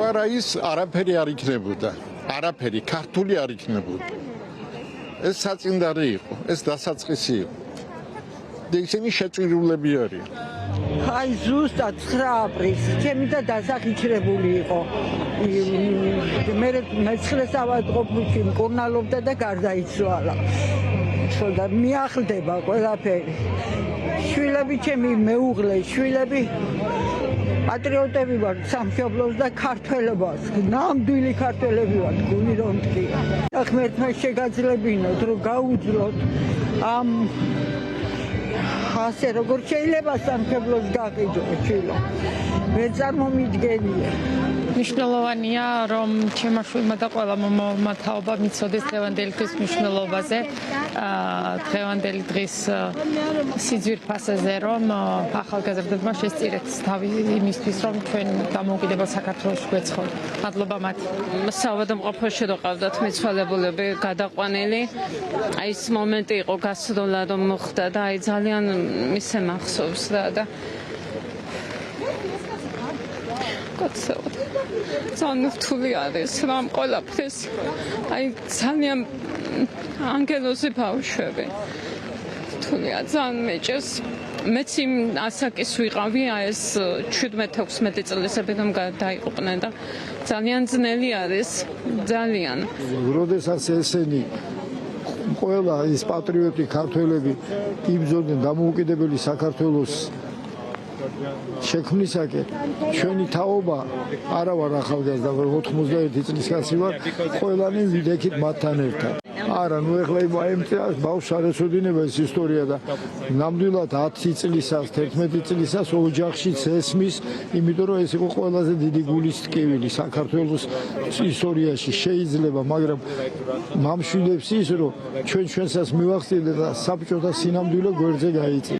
არა ის არაფერი არ იქნებოდა. არაფერი ქართული არ იქნებოდა. ეს საწინდარი იყო, ეს დასაწყისი იყო. და ისინი შეწირულები არიან. აი ზუსტად 9 აპრილს ჩემი და დასახიჩრებული იყო. მე მე-9 საავადმყოფოში მკურნალობდა და გარდაიცვალა. და მიახლდება ყველაფერი. შვილები ჩემი მეუღლე, შვილები პატრიოტები ვარ სამშობლოს და ქართველობას. ნამდვილი ქართველები ვარ, გული რომ მткиა. ღმერთმა შეგაძლებინოთ, რომ გაუძლოთ ამ ასე როგორ შეიძლება სამშობლოს გაყიდო შვილო. მე წარმომიდგენია. მნიშვნელოვანია რომ ჩემმა შვილმა და ყველა მომავალმა თაობა მიცოდეს დღევანდელი დღის მნიშვნელობაზე. დღევანდელი დღის სიძვირფასაზე რომ ახალგაზრდებმა შესწირეთ თავი იმისთვის რომ ჩვენ დამოუკიდებელ საქართველოში გვეცხოვოთ. მადლობა მათ. საავადმყოფოში რო ყავდათ მიცვალებულები გადაყვანილი. აი ეს მომენტი იყო გასროლა რომ მოხდა და აი ძალიან მისე მახსოვს და კაცოდ ძალიან რთული არის რამ ყველაფერს აი ძალიან ანგელოზი ბავშვები რთულია ძალიან მეჭეს მეც იმ ასაკის ვიყავი ეს 17-16 წლისები რომ დაიყვნენ და ძალიან ძნელი არის ძალიან როდესაც ესენი ყველა ის პატრიოტი ქართველები იბრძოდნენ დამოუკიდებელი საქართველოს შექმნისაკენ ჩვენი თაობა არა ვარ ახალგაზრდა 91 წლისკაცი ვარ ყველანი ვიდექით მათთან ერთად არა ნუ ეხლა იმ ბავშვს არ ეცოდინება ეს ისტორია და ნამდვილად 10 წლისას 11 წლისას ოჯახშიც ესმის იმიტომ რომ ეს იყო ყველაზე დიდი გულის ტკივილი საქართველოს ისტორიაში შეიძლება მაგრამ მამშვილებს ის რომ ჩვენსაც მივახციეთ და საბჭოთა სინამდვილე გვერდზე გაიწია